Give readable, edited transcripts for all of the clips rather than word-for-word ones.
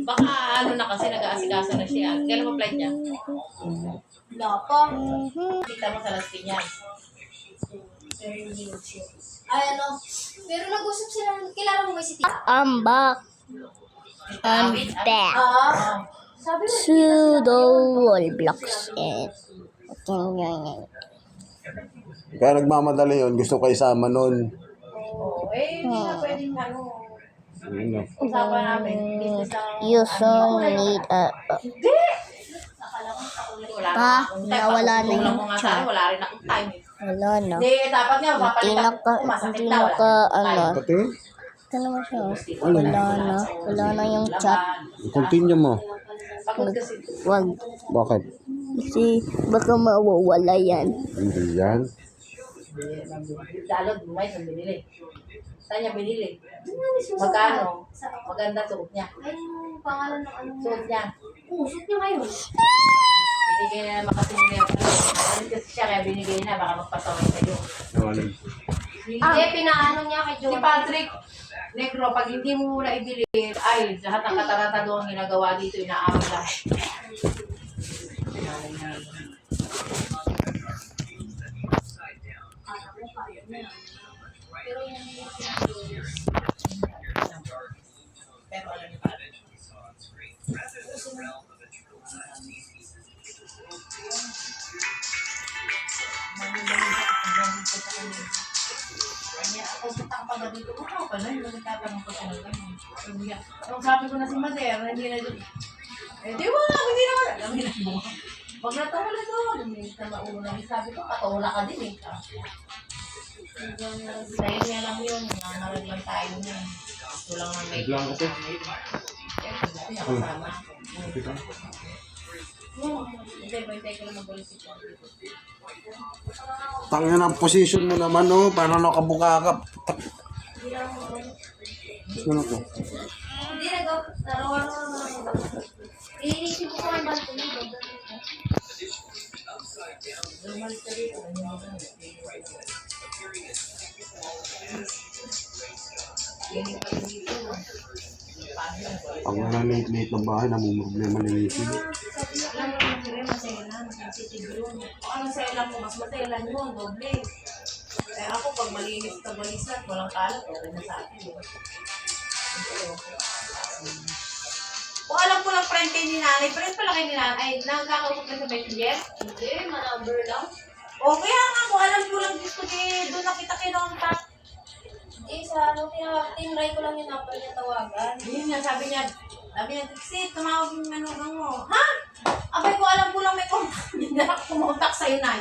Baka ano na kasi nag-aasikaso na siya. Kailan mo flight niya? Wala pa. Kita mo sa Las Piñas. Ay, ano. Pero nag-usap sila. Kilala mo ba si Tia? I'm back. I'm Awit, back Sabi mo, to the Roblox and Kaya nagmamadali yun, gusto kayo isama nun. Oo, hindi na pwedeng ano. Yun na. Usapan namin. Business lang. you so need a Hindi! Wala na akong time. nawala na Pagtutulong yung ko nga chat. sana, wala rin akong time. wala na. Hindi, dapat nga, Hindi papalitan na ko. ka, Masakit hindi na, na wala ka, akong ano, time. Pati, ito naman siya. Wala na yung chat. continue mo. Pagod kasi. Wag, Bakit? kasi baka mawawala yan. Hindi yan. Lalo, bumay sa binili. Saan niya binili? Magkano? Maganda suot niya. ay, yung pangalan ng ano. Suot niya. Usok niya ngayon. Binigay na naman kasi niya. Alis kasi siya, kaya binigay na. Baka magpasaway sa'yo. Hindi, pinaano niya kay Si Jordan. Patrick, Negro, pag hindi mo muna ibili, ay, lahat ng kataratado ang ginagawa dito, inaaway lang. Pero yan yung Pero alam niyo pa. Kanya, ako punta ka pa dito. Ano pa na? Yung nagtatanong ko siya ng ganyan. Nung sabi ko na si Mader, hindi na doon. Eh, di wala, hindi na wala. Alam niya na wag na tawala doon. Hindi na mauna. Sabi ko, patawala ka din eh. Sa'yo niya lang yun. Nangarag lang tayo niya. Gusto lang ng may Lang kasi. gusto niya kasama ako. Hindi, bantay ko lang mag-ulit si Paul. Tangin ang position mo naman, no? Para nakabuka ka. Gusto na ko. Hindi, narawa-rawa na. Iinisip ko kung ano nito. Lumalis ka dito. Ang late ng bahay, namumroblema ni Missy. Alam mo yung sila, maselan. Sensitive yun. Kung anong selan mo, mas maselan mo, ang doble. Eh ako, pag malinis ka balisan, walang kalat, okay na sa akin. Kung alam ko lang friend kay ni nanay, friend pala kay ni nanay, nagkakausap na sa messenger? Hindi, manumber lang. O kaya nga, kung alam ko lang gusto doon nakita kinontak. Hindi, sa ano, tinry ko lang yung number niya tawagan. Yun nga, sabi niya, Trixie, tumawag yung manugang mo. Ha? Abay ko, alam ko lang may contact. Hindi na ako kumontak sa'yo na.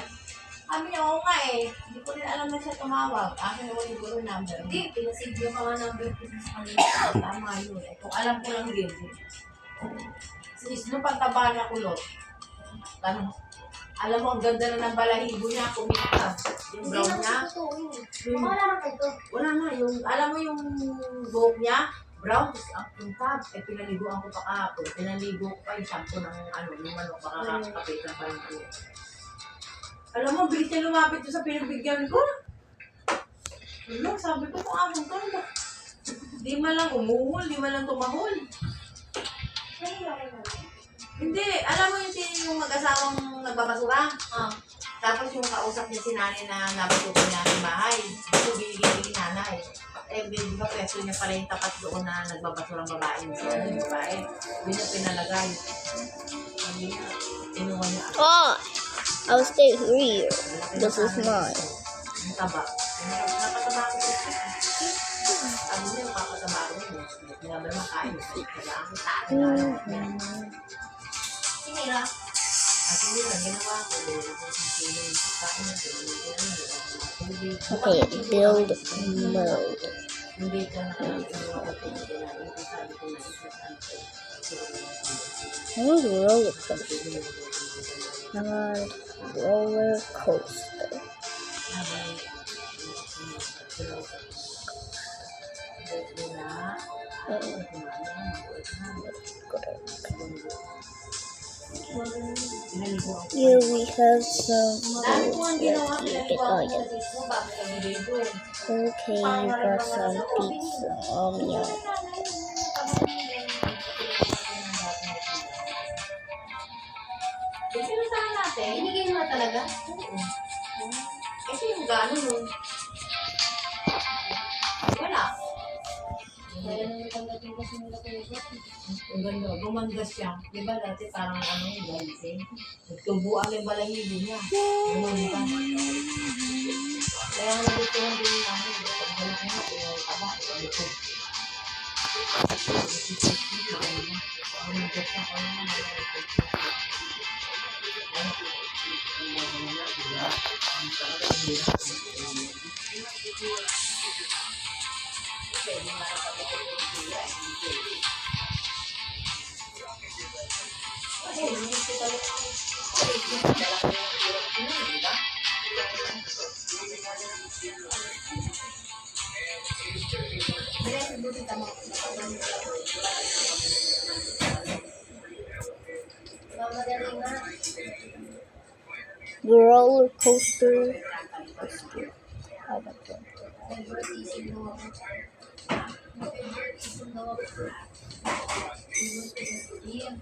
Sabi niya, oo nga eh. Hindi ko rin alam na siya tumawag. Akin naman yung guru number. Hindi, pinasigyo ka nga number ko sa kanila. Tama yun eh. Kung alam ko lang din. Sis, nung pagtaba niya kulot. Alam mo, ang ganda na ng balahibo niya. Kumita. Yung Hindi brown na niya. kasi totoo yun. Baka naman ito. Wala na. Yung, alam mo yung buhok niya? Brown. Tapos ang tab. Eh, pinaliguan ko pa kahapon. Pinaligo ko pa yung shampoo ng ano. Yung ano, baka kakapitan pa yung ano. Alam mo, bilis niya lumapit doon sa pinagbigyan ko. Ano, sabi ko, kung akong ka ba? Di man lang umuhol, di man lang tumahol. Hindi, alam mo yung yung mag-asawang nagbabasura? Tapos yung kausap niya si nanay na nabasukan niya ng bahay. Ito, binigyan ni nanay. Eh, di ba peso niya pala yung tapat doon na nagbabasurang babae. Yung babae. Hindi niya pinalagay. Sabi niya, tinuha niya. Oh, I'll stay here. This is mine. Yung taba. Nakataba ako sa isip. Sabi niya, nakakataba ako yun. Hindi naman makain. Kailangan ko tayo. Sinira. At hindi lang, ginawa ko. Okay, build mode. Hindi ka nakakagawa ko. Roller coaster. Roller coaster. Pinaligo Here we have some Dami ko food. ang ginawa, Let's eat it. pinaligo Oh, ako yeah. sa Facebook bago sa video. Okay, we got some pizza. Yum. Pinuntahan natin. Binigay mo na talaga? Kasi yung gano'n nun. Wala. Kaya nang natanggapin kasi nila kayo. Ang ganda. Gumanda siya. Di ba dati parang ano yung galing. Nagtubuan yung balahibo niya. Gumanda. Kaya nagustuhan din namin. Pag malaki na, yung taba. Ito. Gumanda siya. Mamadaling nga. The roller coaster. How about that? Favoritism daw ako. Favoritism daw ako. Favoritism.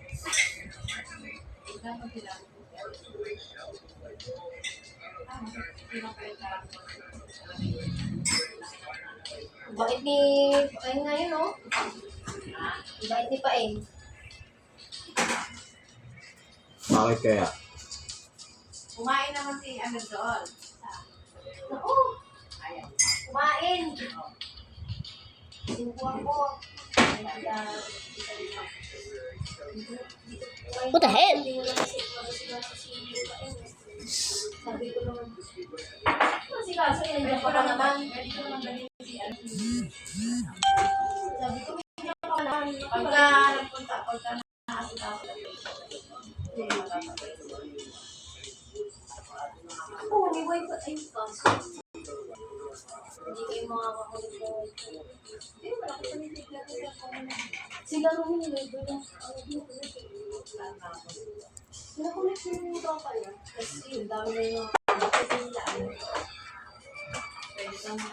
Bakit ni Paeng ngayon, no? Bakit ni Paeng? Bakit kaya? Kumain naman si ano doon. Naku! Kumain! Sinukuhan ko. What the hell? Sabi ko naman. Kasi kaso, nandiyan ka pa naman. Sabi ko, nandiyan ka pa naman. Pagka nakasita ko lang. Ako, may wifi. Ay, kaso. Hindi kayo makakakulit ko. Hindi, wala ko sa nitigan nila kung ano. Sila rin yung libre na. Sinakulit sila yung ito pala. Kasi yung dami na yung kasi nila. Pwede kang